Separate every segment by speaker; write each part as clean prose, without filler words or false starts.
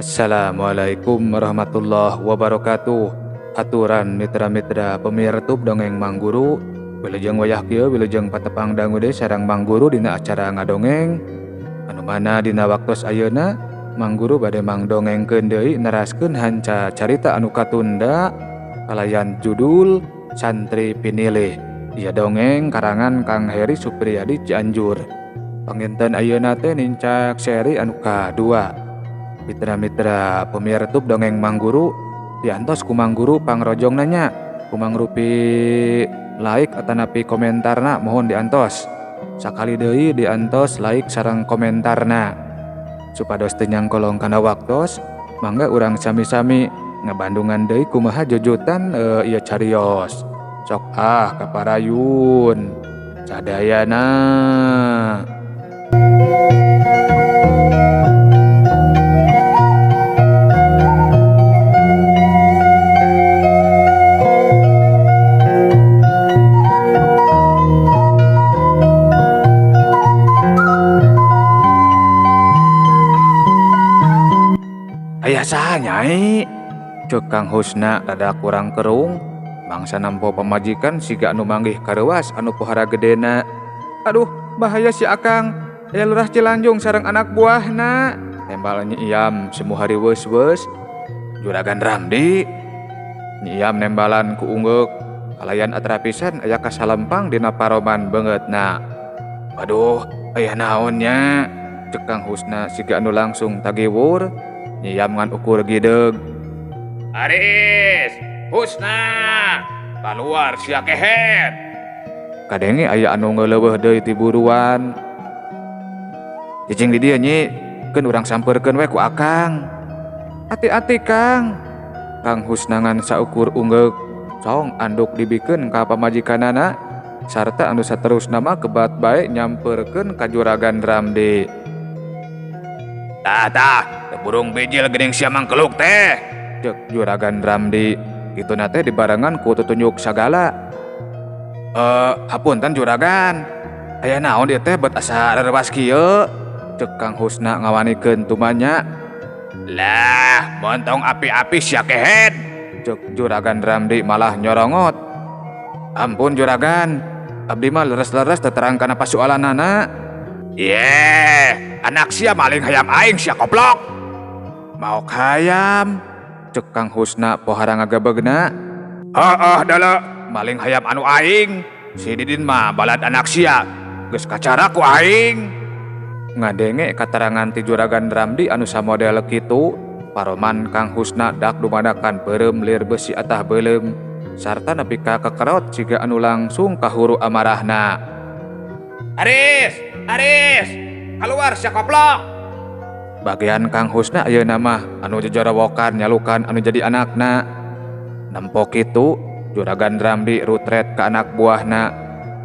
Speaker 1: Assalamualaikum warahmatullahi wabarakatuh. Aturan mitra-mitra pemirtub dongeng Mang Guru. Wilujeng wayah kieu wilujeng patepang dangude sareng Mang Guru dina acara ngadongeng. Anu mana dina waktos ayeuna Mang Guru bade mangdongengkeun deui neraskeun hanca carita anu katunda kalayan judul Santri Pinilih. Ieu dongeng karangan Kang Heri Supriyadi Cianjur. Panginten ayeuna teh nincak seri anu kadua. Mitra-mitra pemirtub dongeng Mang Guru diantos ku Mang Guru pangrojong nanya ku Mang Rupi like atanapi komentarna mohon diantos sakali deui diantos like sareng komentarna supados teu nyangkolong kana waktos mangga urang sami-sami ngabandungan deui kumaha jujutan ieu carios sok kaparayun sadayana. Aya saha nyai? Ceuk Kang Husna rada kurang kerung. Mangsa nampo pamajikan siga anu manggih kareuwas anu pohara gedena. Aduh, bahaya si Akang. Aya lurah Cilanjung sareng anak buahna. Tembal Nyi Iyam semu hari weus-weus. Juragan Ramdi. Nyi Iyam nembalan ku ungeuk. Kalayan atrapisan aya kasalempang dina paroman beungeutna. Aduh, aya naon nya? Ceuk Kang Husna siga anu langsung tagiwur. Nyi Iyam ngan ukur gideg. Aris, Husna, kaluar sia kehet. Kadenge aya anu ngeuleuweuh deui ti buruan. Cicing di dieu Nyi, keun urang sampeurkeun we ku Akang. Ati-ati Kang. Kang Husna ngan saukur ungeuk, song anduk dibikeun ka pamajikanana sarta anu saterusna mah kebat bae nyampeurkeun ka Juragan Ramdi. Tah, burung bijil geuning sia mangkeluk teh. Ceuk Juragan Ramdi. Kituna teh dibarengan ku tutunjuk sagala. Hapunten Juragan. Aya naon ieu teh bet asa rerewas kieu? Ceuk Kang Husna ngawanikeun tumanya. Lah, montong api-api sia kehet. Ceuk Juragan Ramdi malah nyorongot. Ampun Juragan, abdi mah leres-leres teu terangkan apa soalanana. Anak sia maling hayam aing sia koplok. Mau hayam? Ceuk Kang Husna pohara ngagabeugna. Dala maling hayam anu aing. Si Didin mah balad anak sia. Geus kacara ku aing. Ngadenge katerangan ti Juragan Ramdi anu samodel kitu, paroman Kang Husna dak dumadakan beureum lir besi atah beuleum sarta nepi ka kekerot siga anu langsung kahuru amarahna. Aris, keluar sia koplok. Bagian Kang Husna ayeuna mah anu jojorowokan nyalukan anu jadi anakna. Nempo kitu Juragan Ramdi rutret ka anak buahna.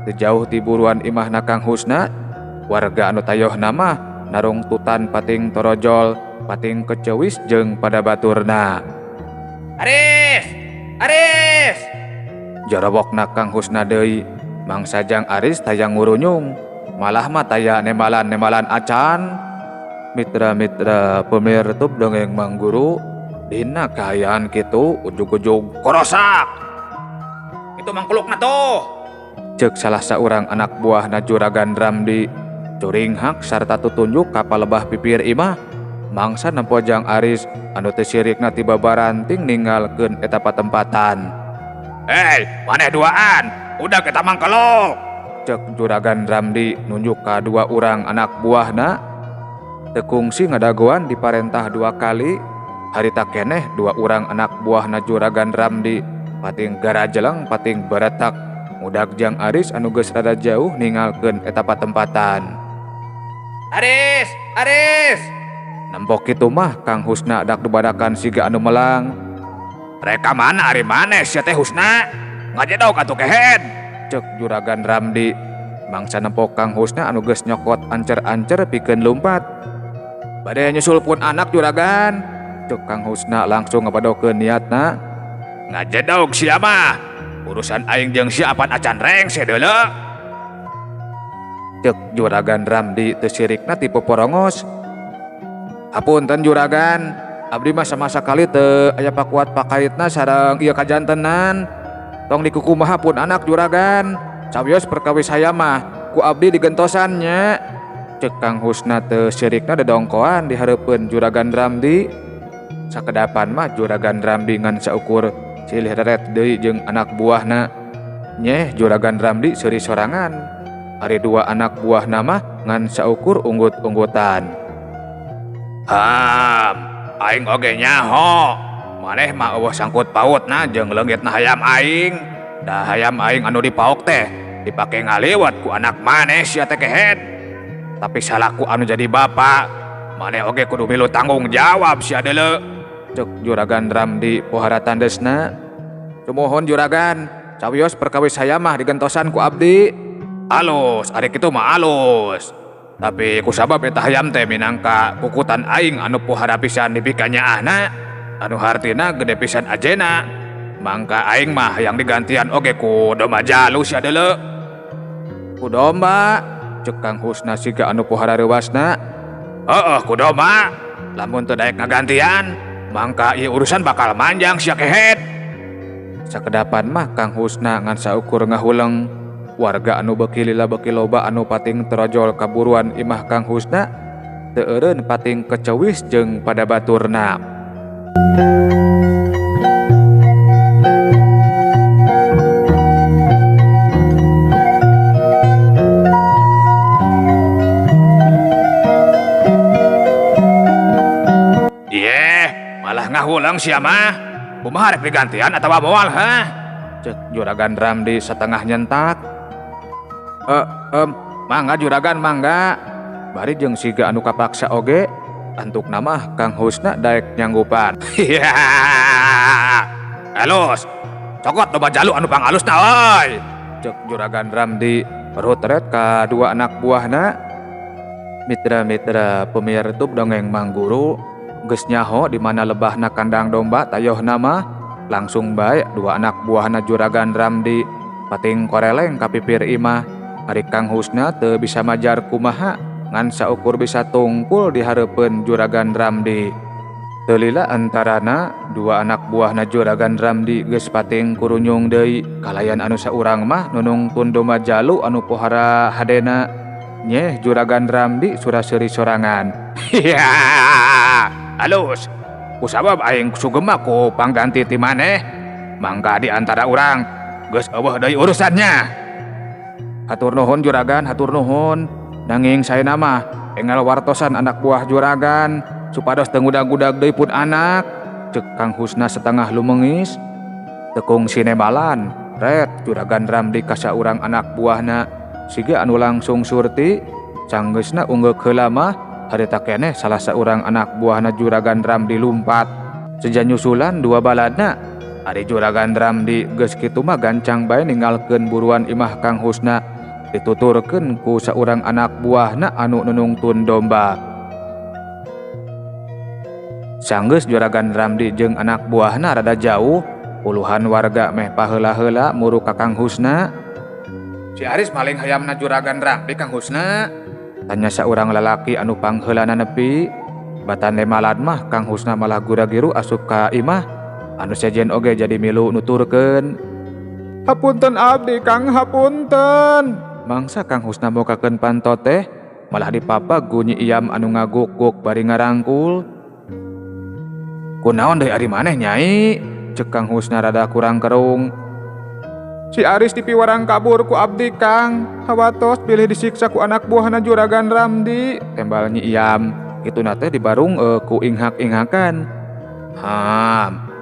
Speaker 1: Teu jauh ti buruan imahna Kang Husna, warga anu tayohna mah narung tutan pating torojol, pating keceuwis jeung pada baturna. Aris! Jorowokna Kang Husna deui, mangsa jang Aris tayang ngurunyung. Malah mah taya nembalan acan. Mitra-mitra pemirtub dongeng Mang Guru dina kahayaan kitu ujug-ujug korosak. Itu mangkulukna tuh. Ceuk salah saurang anak buahna Juragan Ramdi. Curing hak sarta tutunjuk ka palebah pipir imah. Mangsa nempo jang Aris anu teu sirikna ti babaranting ninggalkeun eta patempatan. Maneh duaan, udah kita mangkeluk. Ceuk Juragan Ramdi nunjuk ka dua urang anak buahna. Teu kungsi ngadagoan diparentah 2 kali. Harita keneh 2 urang anak buahna Juragan Ramdi pating garajeleng pating baretak mudag jang Aris anu geus rada jauh ninggalkeun eta patempatan. Aris! Nempok kitu mah Kang Husna dak dubadakan siga anu melang. Reka mana ari maneh sia teh Husna? Ngajedog atuh kehet. Ceuk Juragan Ramdi. Mangsa nempok Kang Husna anu geus nyokot ancer-ancer pikeun lumpat. Bade nyusul pun anak Juragan. Ceuk Kang Husna langsung ngabadokeun niatna. Ngajedog sia mah. Urusan aing jeung sia apan acan rengse deuleu. Ceuk Juragan Ramdi teu sirikna ti poporongos. Hapunten Juragan, abdi mah sama sakali teu aya pakuat pakaitna sareng ieu kajantenan. Tong dikukumaha pun anak juragan. Cawios perkawis saya mah ku abdi digentosannya. Cek Kang Husna teu sirikna dodongkoan di hareupeun Juragan Ramdi. Sakedapan mah Juragan Ramdi ngan saukur silih reret deui jeung anak buahna. Nyeh Juragan Ramdi seuri sorangan. Ari dua anak buahna mah ngan saukur unggut-unggutan. Aing oge nyaho. Maneh mah eueuh sangkut pautna jeung leungitna hayam aing. Da hayam aing anu dipaok teh dipake ngaliwat ku anak maneh sia teh kehet. Tapi salaku anu jadi bapa, maneh oge kudu milu tanggung jawab sia deuleu. Cek Juragan Ramdi pohara tandesna. Sumohon Juragan, cawios perkawis saya mah digentosan ku abdi. Alus, ari kitu mah alus. Tapi ku sabab eta hayam teh minangka kukutan aing anu pohara pisan dipikanyaahna. Anu hartina gede pisan ajena, mangka aing mah yang digantian oge ku domba jalu sia deuleu. Ku domba, cek Kang Husna siga anu pohara reuwasna. Heeh, ku domba. Lamun teu daek ngagantian, mangka ieu urusan bakal manjang sia kehet. Sakedapan mah Kang Husna ngan saukur ngahuleng. Warga anu beuki lila beuki loba anu pating terojol kaburuan imah Kang Husna teu eureun pating kecewis jeung pada baturna. Malah ngahulang sia mah. Kumaha rek digantian atawa moal hah? Cek Juragan Ramdi setengah nyentak. Mangga Juragan mangga. Bari jeung siga anu kapaksa oge. Antuk nama Kang Husna daek nyanggupan. Halus, cokot domba jalu anu pangalusna euy. Cek Juragan Ramdi perutret ka dua anak buahna. Mitra-mitra pemirsa dongeng Mang Guru geus nyaho di mana lebahna kandang domba tayohna mah langsung bae dua anak buahna Juragan Ramdi pating koreleng ka pipir imah. Ari Kang Husna teu bisa majar kumaha ngan saukur bisa tungkul di hareupeun Juragan Ramdi. Teu lila antarana dua anak buahna Juragan Ramdi geus pating kurunyung deui kalayan anu saurang mah nunungtun domba jalu anu pohara hadena. Nyeh Juragan Ramdi surah seuri sorangan. Halus, kusabab aing sugema ku pangganti ti maneh, mangga di antara urang geus eueuh deui urusannya. Hatur nuhun Juragan, hatur nuhun. Nanging saena mah enggal wartosan anak buah Juragan supados teu ngudag-udag deui pun anak. Cek Kang Husna setengah lumengis. Tekung sinebalan, ret Juragan Ramdi ka saurang anak buahna siga anu langsung surti. Canggeusna unggeuk heula mah harita keneh salah seorang anak buahna Juragan Ramdi lumpat. Seja nyusulan dua baladna. Ari Juragan Ramdi geus kitu mah gancang bae ninggalkeun buruan imah Kang Husna dituturkeun ku saurang anak buahna anu nunungtun domba. Sanggeus Juragan Ramdi jeung anak buahna rada jauh, puluhan warga meh paheula-heula muru ka Kang Husna. Si Aris maling hayamna Juragan Ramdi Kang Husna? Tanya saurang lalaki anu pangheulana nepi. Batande malad mah Kang Husna malah gura-giru asup ka imah. Anu sejen oge jadi milu nuturkeun. Hapunten abdi Kang, hapunten. Mangsa Kang Husna mokakeun pantot teh malah dipapa gunyi iam anu ngaguk-guk bari ngarangkul. Kunaon deui ari maneh nyai? Cek Kang Husna rada kurang kerung. Si Aris dipiwarang kabur ku abdi Kang, hawatos pilih disiksa ku anak buahna Juragan Ramdi. Tembal Nyi Iam, kituna teh dibarung ku inghak-inghakan.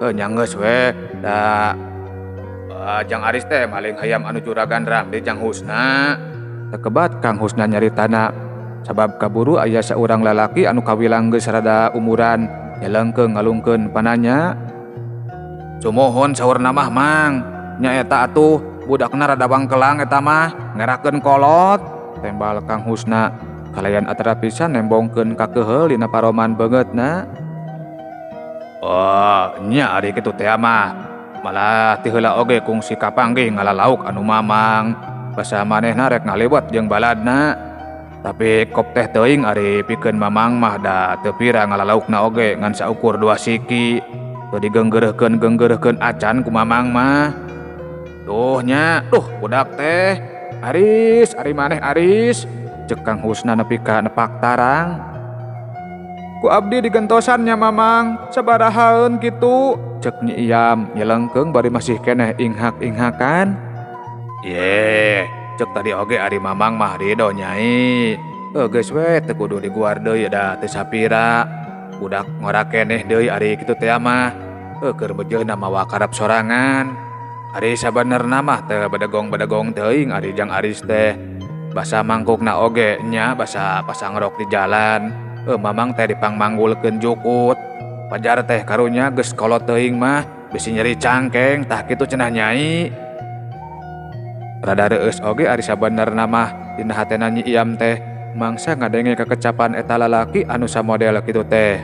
Speaker 1: Nyanggeus we, da Jang Aris teh maling hayam anu Juragan Ramdi Jang Husna. Tekebat Kang Husna nyaritana, sabab kaburu aya saurang lalaki anu kawilang geus rada umuran, nyelengkeung ngalungkeun pananya. Sumohon saurna mah Mang. Nya eta atuh budakna rada bangkelang eta mah ngerakeun kolot. Tembal Kang Husna kalayan atara pisan nembongkeun ka keheul dina paroman beungeutna. Nya ari kitu teh mah malah ti heula oge kungsi kapanggih ngalalauk anu mamang basa manehna rek ngalewat jeung baladna. Tapi kop teh teuing ari pikeun mamang mah da teu pira ngalalaukna oge ngan saukur 2 siki. Teu digeunggeureukkeun acan ku mamang mah. Duh nya, budak teh. Aris, ari maneh Aris. Cek Kang Husna nepi ka nepak tarang. Ku abdi digentosan nya mamang, sabarahaeun kitu. Cek Nyi Iyam nyelengkeung bari masih keneh inghak-inghakan. Ye, cek tadi oge ari mamang mah ridho nyai. Geus we teu kudu diguar deui da teu sapira. Budak ngora keneh deui ari kitu teh mah. Keur bejeuna mawa karep sorangan. Ari sabenerna mah teu bedegong-bedegong teuing ari Jang Aris teh. Basa mangkukna oge nya basa pasang rok di jalan. Mamang teh dipangmanggulkeun jukut. Pajar teh karunya geus kolot teuing mah bisi nyeri cangkeng tah kitu cenah nyai. Rada reueus oge ari sabenerna mah dina hatena Nyi Iyam teh mangsa ngadenge kakecapan eta lalaki anu samodel kitu teh.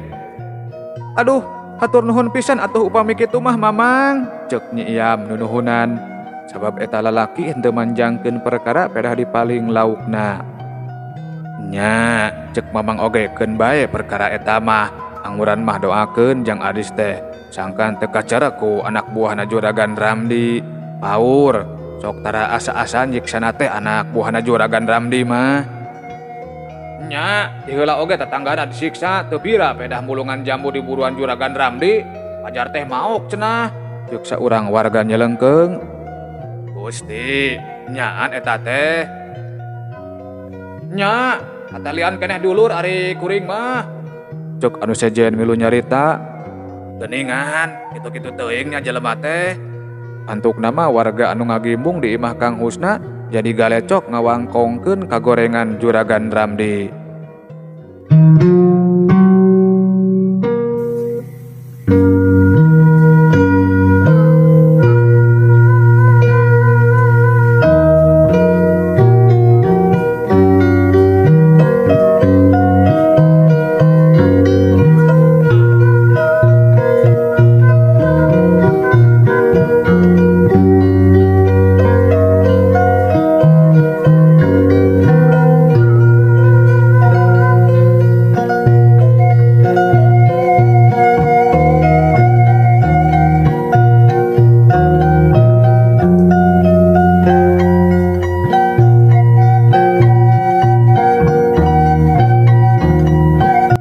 Speaker 1: Aduh, hatur nuhun pisan atuh upami kitu mah mamang, cek Nyi Iyam nunuhunan. Sabab eta lalaki henteu manjangkeun perkara pedah dipaling laukna. Nya, cek mamang oge keun bae perkara eta mah. Anguran mah doakeun Jang Aris teh sangkan teu kacerek ku anak buahna Juragan Ramdi. Paur, sok tara asa-asan nyiksana teh anak buahna Juragan Ramdi mah. Nya, diheula oge tetanggana disiksa teu pira pedah mulungan jambu di buruan Juragan Ramdi. Pajar teh maok cenah. Ceuk saurang warga nyelengkeung. Gusti, nyaan eta teh. Nya, katalian keneh dulur ari kuring mah. Cuk anu sejen milu nyarita. Geuningan, kitu-kitu teuing nya jelema teh. Antukna mah warga anu ngagimbung di imah Kang Husna jadi galecok ngawangkongkeun kagorengan Juragan Ramdi.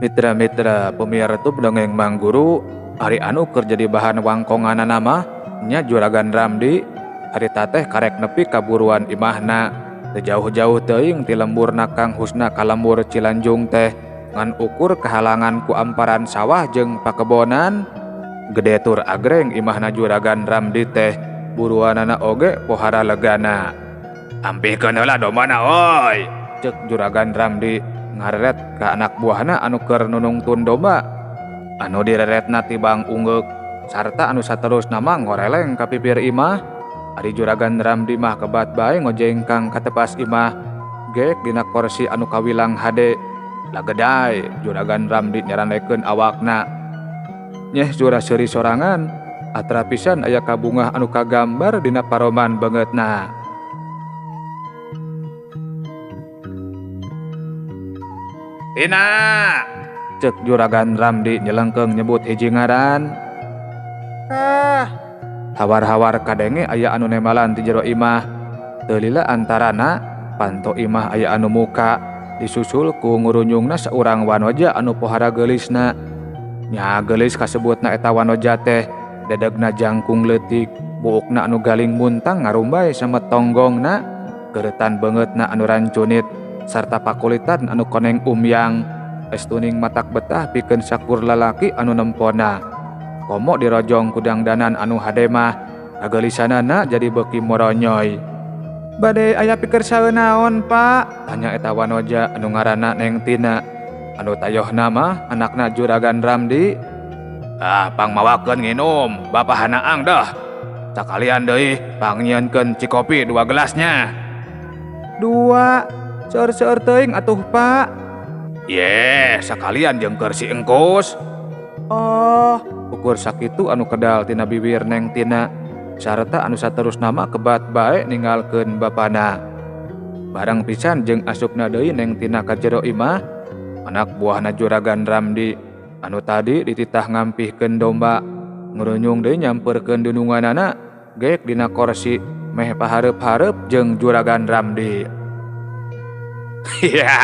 Speaker 1: Mitra-mitra pemirtub dongeng Mang Guru, ari anu keur jadi bahan wangkonganna nama nya Juragan Ramdi. Ari tateh karek nepi ka buruan imahna. Teu jauh-jauh teuing ti lemburna Kang Husna ka lembur Cilanjung teh ngan ukur kehalangan ku amparan sawah jeung pakebonan. Gede tur agreng imahna Juragan Ramdi teh, buruanana oge pohara legana. Ampihkeun heula domana oi, cek Juragan Ramdi ngareret ka anak buahna anu keur nunungtun domba. Anu direretna tibang ungeuk sarta anu saterusna mah ngoreleng ka pipir imah. Ari Juragan Ramdi mah kebat bae ngojengkang ka tepas imah gek dina kursi anu kawilang hade. Lageday Juragan Ramdi nyaranekeun awakna. Nyeh jura seuri sorangan, atra pisan aya kabungah anu kagambar dina paroman beungeutna. Tina, cek Juragan Ramdi nyelengkeung nyebut hiji ngaran. Hawar-hawar kadenge aya anu nemalan ti jero imah. Teu lila antarana panto imah aya anu muka disusul ku ngurunyungna saurang wanoja anu pohara geulisna. Nya geulis kasebutna eta wanoja teh dedegna jangkung leutik, buukna anu galing muntang ngarumbay samet tonggongna, geuretan beungeutna anu rancunit sarta pakulitan anu koneng umyang. Estuning matak betah pikeun sakur lalaki anu nempona. Komo dirojong kudangdanan anu hade mah ageulisanana jadi beuki moronyoy. Bade aya pikeun saeunaon Pak? Tanya eta wanoja anu ngaranna Neng Tina. Anu tayohna mah anakna Juragan Ramdi. Pang mawakeun nginum, Bapak hanaang dah. Sakalian deui pang nyieunkeun cikopi 2 gelasnya. 2 seur-seur teuing atuh Pak. Ye, sakalian jeung keur si engkus. Oh, ukur sakitu anu kedal tina bibir Neng Tina sarta anu saterusna mah kebat bae ninggalkeun bapana. barang pisan jeung asupna deui neng tina ka jero imah anak buahna Juragan Ramdi anu tadi dititah ngampihkeun domba ngurunyung deui nyamperkeun dununganana geek dina korsi meh pahareup-hareup jeung Juragan Ramdi. Hiya,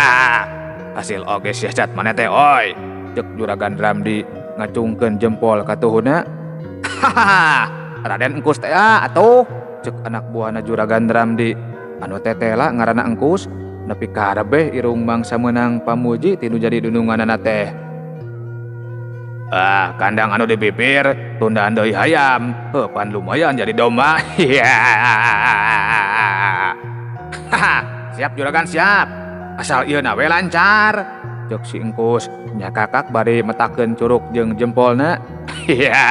Speaker 1: hasil oge siasat maneh teh oi, cek Juragan Ramdi ngacungkeun jempol ka tuhuna. Hahaha, Raden Engkus teh atuh, cek anak buahna Juragan Ramdi anu tetela ngaranna Engkus nepi karebeh irung mangsa meunang pamuji tinu jadi dununganana teh. Kandang anu di bibir tundaan deui hayam, pan lumayan jadi domba. Hiya. Siap Juragan siap. Asal ieu na we lancar, cek si Engkus nya kakak bari metakeun curug jeung jempolna. Hiya.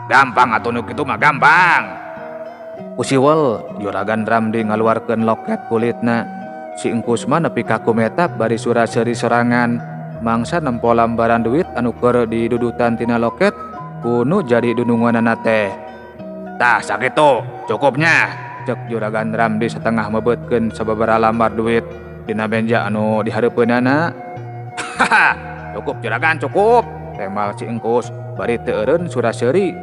Speaker 1: Gampang atuh nu kitu mah gampang. Usiwel Juragan Ramdi ngaluarkeun loket kulitna. Si Engkus mah nepi ka kumetap bari sura-seri sorangan mangsa nempo lambaran duit anu keur didudutan tina loket kudu jadi dununganana teh. Tah sakitu cukupnya, cek Juragan Ramdi setengah mebetkeun sababaraha lambar duit dina benja anu dihareupeunana. Haha, cukup Juragan cukup, temal si Engkus bari teu eureun sura-seuri.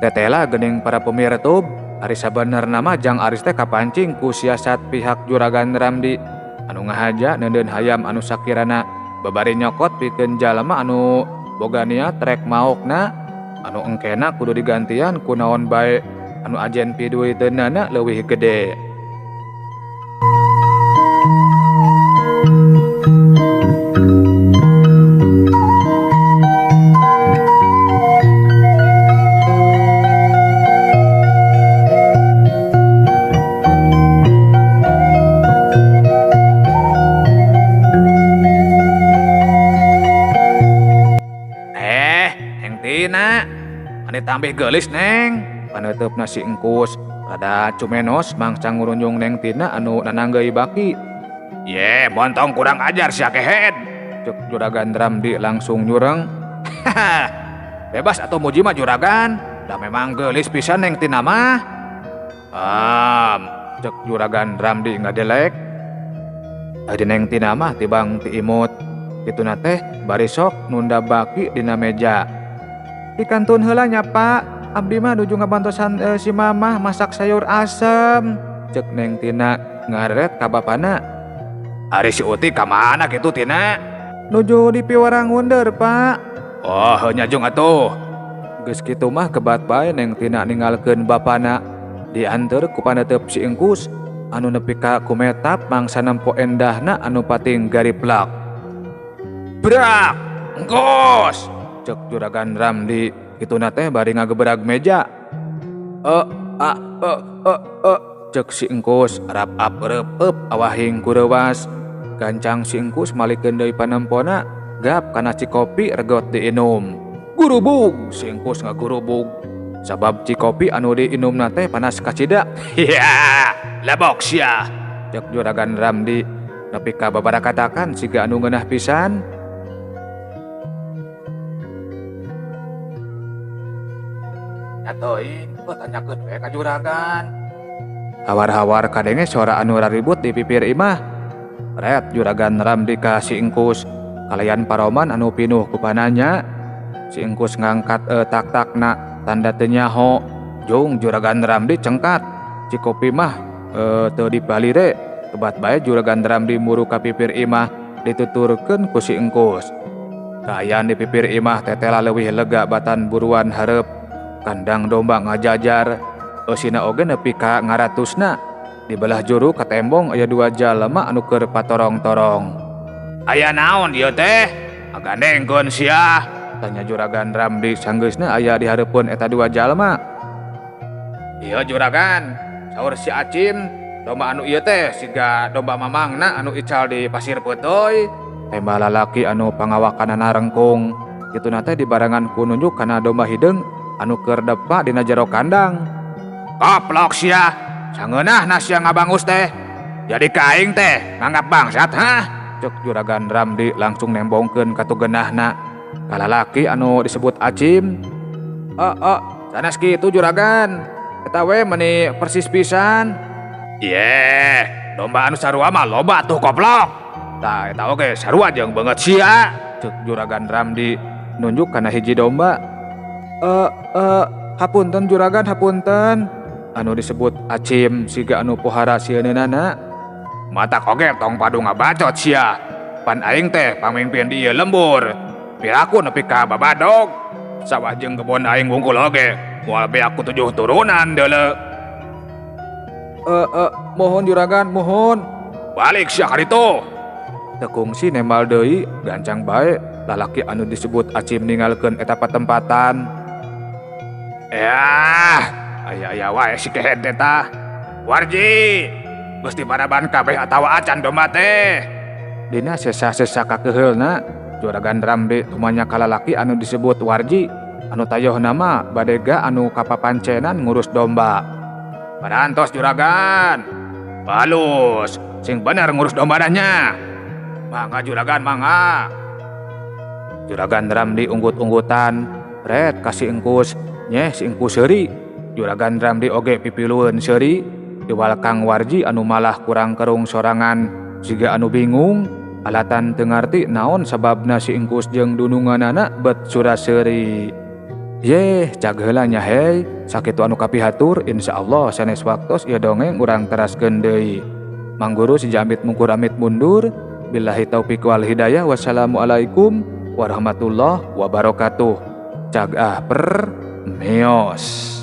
Speaker 1: Tetela geuning para pemirtub, ari sabenerna mah jang aris teh kapancing ku siasat pihak Juragan Ramdi anu ngahaja neudeun hayam anu sakirana babari nyokot pikeun jalema anu boga niat rek maokna anu engkena kudu digantian ku naon bae anu ajen piduiteunana leuwih gede. Tina, ane tambih geulis neng. Paneutupna si Engkus rada cumenos mangsa ngurunjung neng Tina anu nananggeui baki. Ye, montong kurang ajar si akehead, cek Juragan Ramdi langsung nyureng. Haha, bebas atuh muji mah Juragan, da memang geulis pisan neng Tina mah. Cek Juragan Ramdi ngadelek. Adi neng Tina mah tibang ti imut, kituna teh bari sok nunda baki dina meja. Dikantun heula nya Pak, abdi mah nuju ngabantosan si mamah masak sayur asem, cek neng Tina ngaret ka bapana. Ari si Uti ka mana kitu Tina? Nuju di piwarang ngundeur Pak. Oh nya jeung atuh. Geus kitu mah kebat bae neng Tina ninggalkeun bapana dianteur ku panetep si Engkus anu nepi ka kumetap mangsa nempo endahna anu pating gariplak. Brak, Engkus, cek Juragan Ramdi kituna teh bari ngageberag meja. Cek si Engkus rap-ap reup-eup awahing kurewas. Gancang si Engkus malikeun deui panempona gap kana cikopi regot diinum. Gurubug, si Engkus ngagurubug. Sabab cikopi anu diinumna teh panas kacida. Hiya, labok sia, cek Juragan Ramdi nepi ka babaraha katakan siga anu ngeunah pisan. Nyatoin, tanyakeun we ka Juragan. Hawar-hawar kadenge suara anu raribut di pipir imah. Ret Juragan Ramdi ka si Engkus kalayan paroman anu pinuh ku pananya. Si Engkus ngangkat tak-takna tanda teu nyaho. Jung Juragan Ramdi cengkat. Cikopi mah teu dipalire. Kebat bae Juragan Ramdi muru ka pipir imah dituturkeun ku si Engkus. Kaayaan di pipir imah tetela leuwih lega batan buruan hareup. Kandang domba ngajajar, eusina oge nepi ka ngaratusna. Di belah juru ka tembong aya 2 jalema anu keur patorong-torong. Aya naon ieu teh? Agandengkeun sia, tanya Juragan Ramdi sanggeusna aya di hareupeun eta 2 jalema. Ieu Juragan, saur si Acim, domba anu ieu teh siga domba mamangna anu ical di pasir peutoy. Tembah lalaki anu pangawakanana rengkung, kituna teh dibarengan ku nunjuk kana domba hideung anu keur depa dina jero kandang. Koplok sia, sangeunahna sia ngabangus teh. Jadi kaing teh nganggap bangsat hah? Cek Juragan Ramdi langsung nembongkeun ka tugeunahna ka lalaki anu disebut Acim. Sanes kitu Juragan, eta we meuni persis pisan. Domba anu sarua mah loba tuh koplok. Tah eta oge sarua jeung beungeut sia. Ceuk Juragan Ramdi nunjuk kana hiji domba. Hapunten Juragan, hapunten. Anu disebut Acim siga anu pohara sieunana. Matak oge tong padu ngabacot sia. Pan aing teh pamimpin di ieu lembur. Piraku nepi ka babadog. Sawah jeung kebon aing wungkul oge. Moal be aku 7 turunan deuleu. Mohon Juragan, mohon. Balik sia ka ditu. Teu kungsi nembal deui, gancang bae lalaki anu disebut Acim ninggalkeun eta patempatan. Aya wae si kehed eta. Warji, geus diparaban kabeh atawa acan domba teh. Dina sesa-sesa kakeheulna, Juragan Ramdi tumanya ka lalaki anu disebut Warji, anu tayohna mah badega anu kapapancenan ngurus domba. Parantos Juragan. Balus, sing bener ngurus domba nya. Mangga Juragan, mangga. Juragan Ramdi unggut-unggutan, ret kasih engkus, nyeh si engkus seuri. Juragan Ramdi oge pipilueun seuri, diwal Kang Warji anu malah kurang kerung sorangan, siga anu bingung, alatan teu ngarti naon sababna si engkus jeung dununganana bet surah seuri. Cag heula nya hei, sakitu anu kapihatur insyaallah sanes waktos ieu dongeng urang teraskeun deui. Mangguru si Jamit mungkur amit mundur. Billahi taufiq wal hidayah. Wassalamualaikum warahmatullahi wabarakatuh. Cagah per meos.